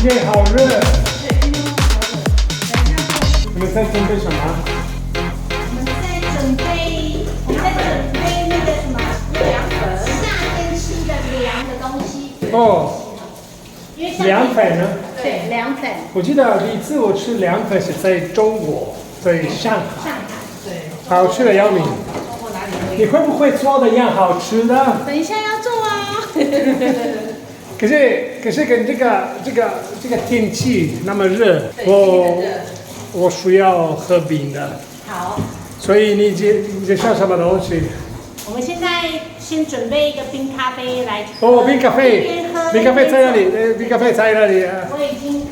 天好热。对，今天好热。等一下，你们在准备什么？我们在准备那个什么凉粉，夏天吃的凉的东西。哦，因为夏天凉粉呢？对，凉粉。我记得第一次我吃凉粉是在中国，在上海，上海。对，好吃的要命。中国哪里都有。你会不会做的样好吃的？等一下要做啊。可是跟这个天气那么热，对，今天很热。我需要喝冰的，好，所以你介绍什么东西？我们现在先准备一个冰咖啡来。哦，冰咖一啡边喝，冰咖啡在那里，一边做冰咖啡在那里，我已经。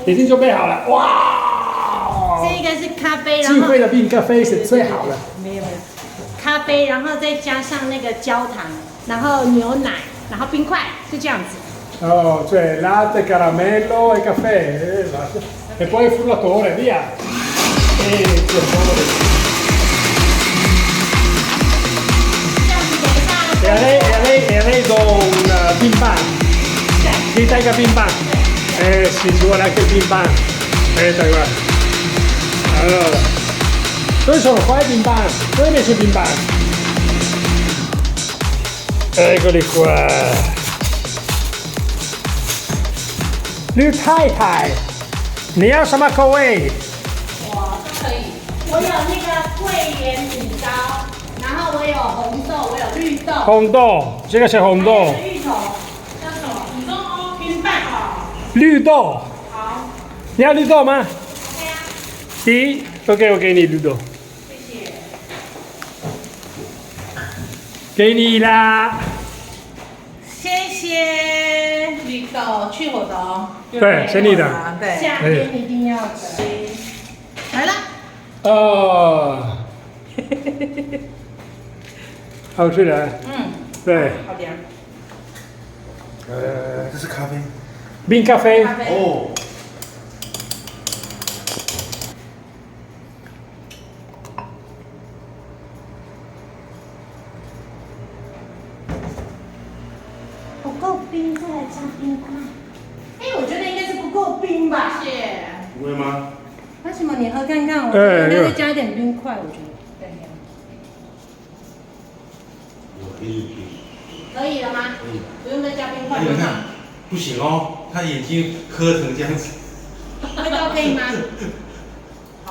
已经准备好了。哇！这个是咖啡，然后智慧的冰咖啡是最好的。没有咖啡，然后再加上那个焦糖，然后牛奶，然后冰块，就这样子。Oh, cioè latte, caramello e caffè, e poi il frullatore, via. E per favore. 这样子等一下。E a lei do un pin pan. Chi taglia pin pan? Sì, ci vuole anche il pin pan. Aspetta, guarda. Allora, dove sono qua i pin pan? Dove hai messo i pin pan? Eccoli qua. 绿太太，你要什么口味？哇，这可以。我有那个桂圆米糕，然后我有红豆，我有绿豆，红豆，这个是红豆。还有芋头，叫什么？你说哦，冰棒哦。绿豆，好你要绿豆吗？ ，OK 啊，第一 ，OK， 我给你绿豆，谢谢。给你啦。谢谢。绿豆去火的哦。对，是你的。对。夏天一定要吃。来了。哦，好吃的。嗯，对，好凉。这是咖啡冰咖啡。咖啡。哦。不够冰，再来加冰块。哎，我觉得应该是不够冰吧。谢谢。不会吗？为什么你喝看看？我哎觉得应该再加一点冰块，我觉得。对。我可以。可以了吗？可以。不用再加冰块你们看吗？，不行哦，他眼睛喝成这样子。味道可以吗？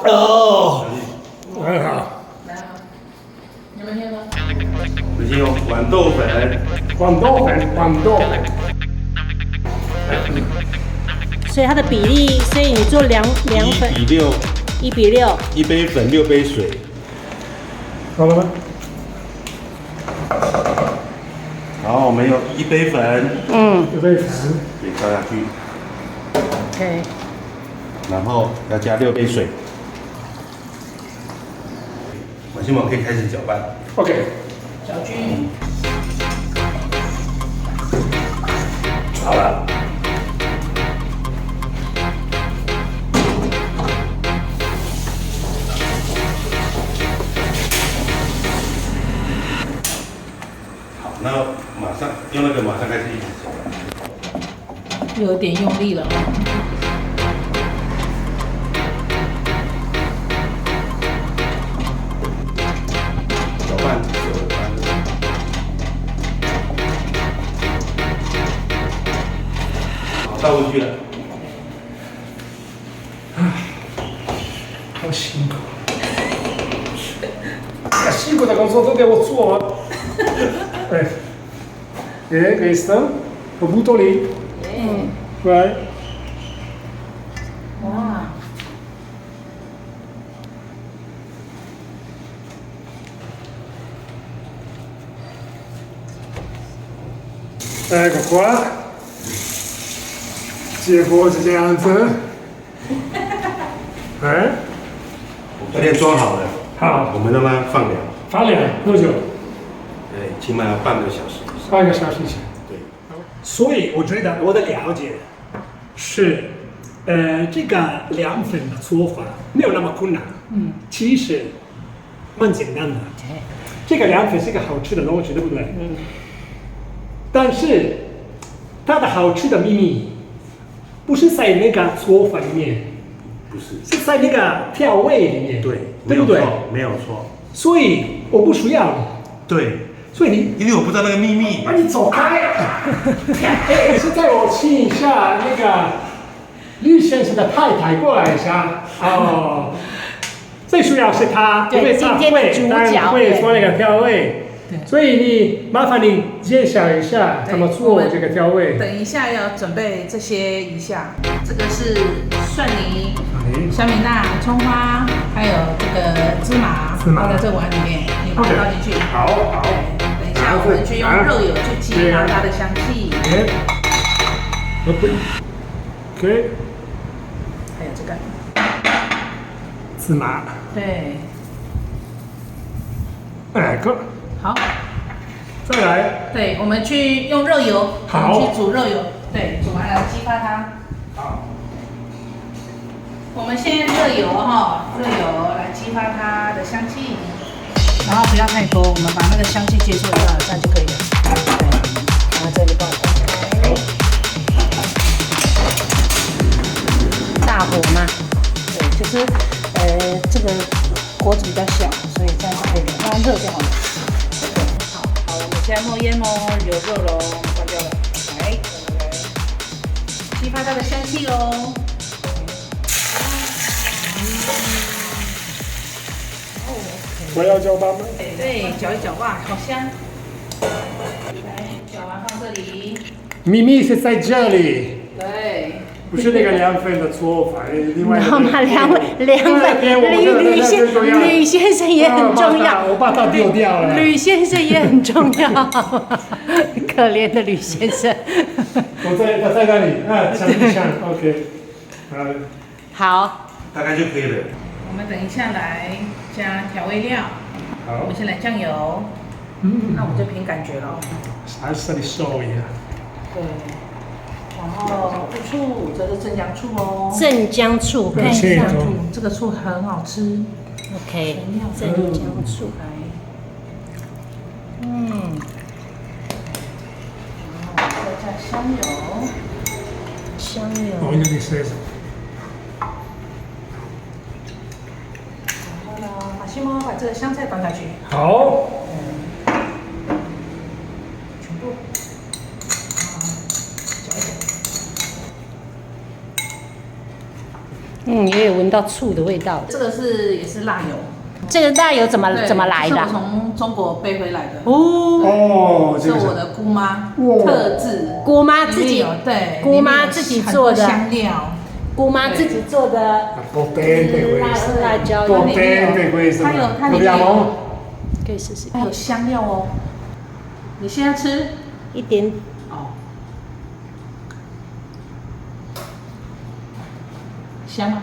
哦，很好。来啊。你们听吗？我先用豌豆粉，黄豆粉，黄豆粉。所以它的比例，所以你做凉粉1:6， 1:6。 1杯粉6杯水。好了吗？好，我们用1杯粉，嗯准备粉。给倒下去， ，OK。然后要加6杯水。马新宝可以开始搅拌。 OK，小军。好了。好，那马上用那个马上开始一起搅拌。有点用力了哦。搅拌久了，好，倒进去了。好辛苦。辛苦的工作都给我做了。E questo lo butto lì. 嗯。 Vai. 哇。Ecco qua. 结果是这样子。哎，教练装好了，好，我们让它放凉，放凉多久？对，起码要半个小时以上。半个小时前。对，所以我觉得我的了解是，这个凉粉的做法没有那么困难，其实蛮简单的。这个凉粉是个好吃的东西，对不对？但是它的好吃的秘密不是在那个搓法里面，不是，是在那个调味里面，对，对不对？没有错，所以我不需要，对，所以你因为我不知道那个秘密。你走开！哎，现在我请一下那个吕先生的太太过来一下。哦，最主要是他，因为他会做那个调味。所以你麻烦你介绍一下怎么做这个调味。等一下要准备这些一下，这个是蒜泥、小米辣、葱花，还有这个芝麻，放在这个碗里面，你把它倒进去。好。等一下我们去用肉油去激发它的香气。OK。还有这个芝麻。对。哎，够。好。再来。对，我们去用热油，我们去煮肉油，对，煮完了激发它。好。我们先热油热油来激发它的香气，然后不要太多，我们把那个香气接触掉，这样就可以了。对，然后这里帮我关开。大火吗？对，就是这个锅子比较小，所以这样就可以了，让它热就好了。好，我们现在冒烟喽，有肉喽，关掉了，来，激发它的香气喽。我要搅拌吗？对，搅一搅，哇，好香！来，搅完放这里。秘密是在这里。对。不是那个凉粉的做法，另外。然后嘛，凉粉，吕先生也很重要。我把它丢掉了。吕先生也很重要，可怜的吕先生。我在那里，尝一下 ，OK。好。大概就可以了。我们等一下来加调味料。好。我们先来酱油。那我们就凭感觉了。还是你手呀。对。然后醋，这是镇江醋哦。镇江醋，看一下。这个醋很好吃。OK。镇江醋。然后再加香油。香油。我有点塞子。然后呢，马西莫把这个香菜倒下去。好。全部。也有闻到醋的味道。这个也是辣油。这个辣油怎么来的？是我从中国背回来的。哦，是我的姑妈特制。姑妈自己对，姑妈自己做的香料。姑妈自己做的辣椒。它里面有，可以试试。还有香料哦。你现在吃一点。香吗？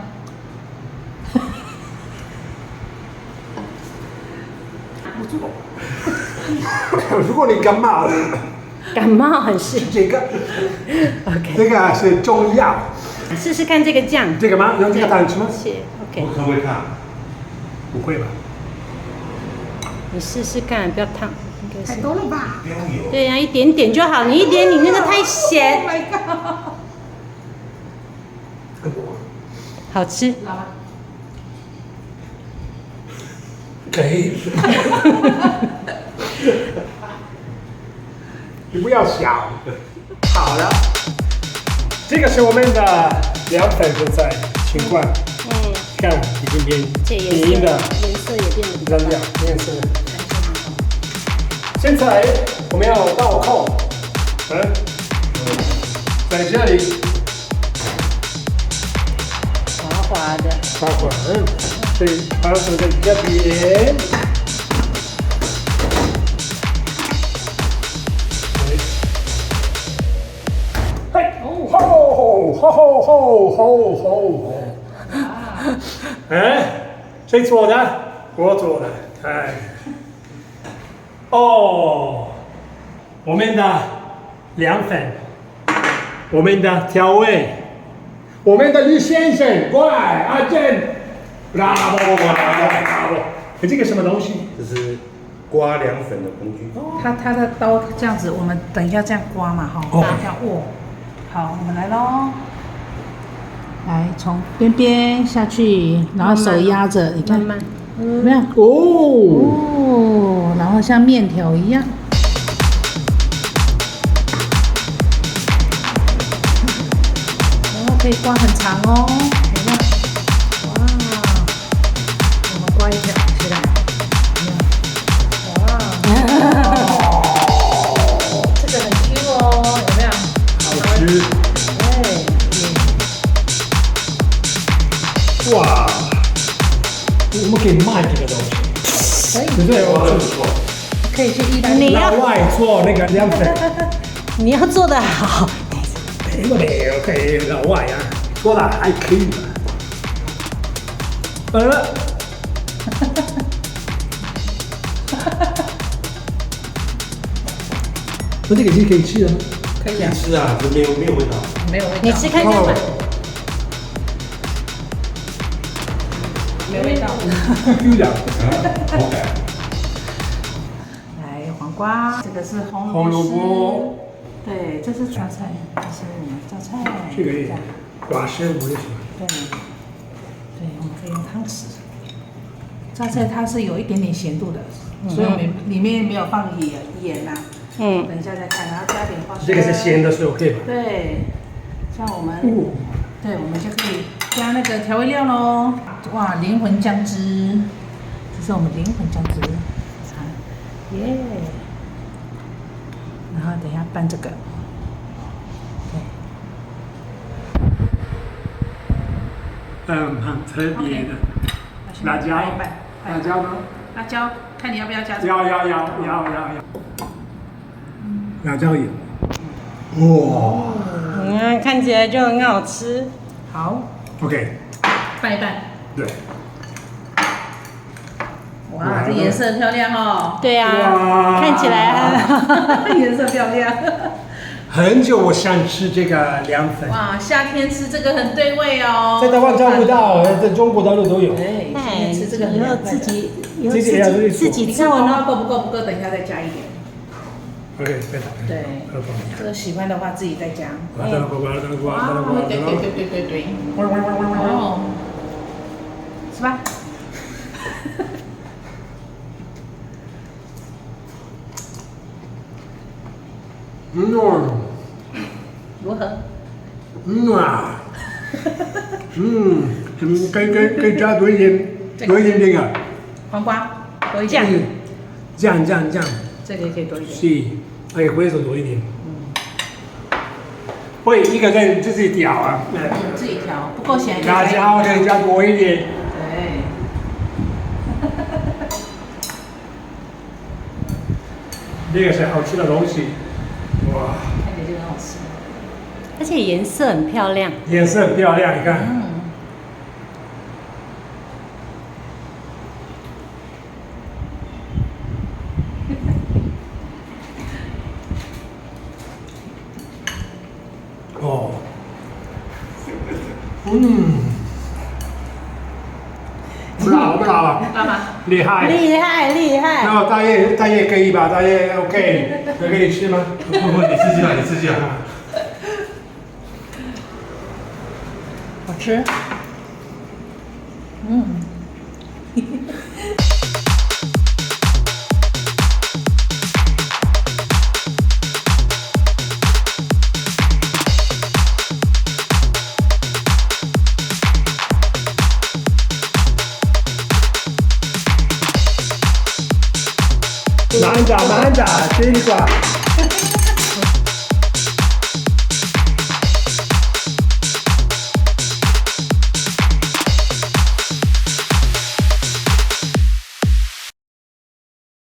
如果你感冒，很适这个 ，OK， 这个是中药。试试看这个酱。这个吗？用这个汤吃吗？是 OK。我可不可以看？不会吧？你试试看，不要烫，应该是。太多了吧？对呀，一点点就好。你那个太咸。 Oh my god！ 好吃。辣吗？可以。你不要想。好了，这个是我们的凉粉现在情况。看已经变的颜色也变得比较亮，颜色。现在我们要倒扣，在这里。 滑滑的，滑滑，所以把手在这边，嘿，吼，哎，谁做的？我做的，哎，哦，我们的凉粉，我们的调味。 我们的吕先生，乖，阿健，bravo！ 这个什么东西？这是刮凉粉的工具。它的刀这样子，我们等一下这样刮嘛，哈，这样握。好，我们来喽。来从边边下去，然后手压着，你看，慢慢，怎么样？哦，哦，然后像面条一样。然后可以刮很长哦，你看，哇，我们刮一条起来，哇，这个很 Q 哦，有没有？好吃。对，哇，我们可以卖这个东西，可以，对不对？不错。可以去意大利。你要老外做那个凉粉，你要做得好，我得可以老外啊，做的还可以吧。那这个鸡可以吃的吗？可以啊，可以吃啊，就没有味道。没有味道。你吃看看吧。没味道。有点。口感。来黄瓜，这个是红红萝卜，对，这是榨菜，这是我们榨菜。这个也寡生我就喜欢。对，对，我们可以用汤匙。榨菜它是有一点点咸度的，所以我们里面没有放盐呐。嗯，等一下再看，然后加点花生。这个是咸的，是 OK 吧？对，像我们，哦，对，我们就可以加那个调味料喽。哇，灵魂酱汁，这是我们灵魂酱汁，啊，耶。然后等一下拌这个，对，很特别的。辣椒，辣椒呢？辣椒，看你要不要加。要。辣椒油。哇嗯，看起来就很好吃。好， ，OK，拌一拌。对。哇，这颜色漂亮哦。对啊，哇看起来颜色漂亮。很久我想吃这个凉粉，哇，夏天吃这个很对味哦。在台湾找不到，在中国大陆都有。对，夏哎，天吃这个很以后凉快的。自己你看做呢。黄瓜够不够？不够，等一下再加一点。 OK，再打。对，这个喜欢的话自己再加。哇，对，哦，是吧？如何？可以加多一点这个黄瓜多一点。酱，这个也可以多一点。是，可以回手多一点。会一个人自己调啊，自己调，不够咸。辣椒可以加多一点。对。这个是好吃的东西，哇，看起来就很好吃。而且颜色很漂亮。颜色很漂亮，你看。哦，不辣啊，辣吗？厉害。厉害！然后大叶可以吧？大叶 OK，可以吃吗？不，你自己啊。好吃。慢着，吃一个。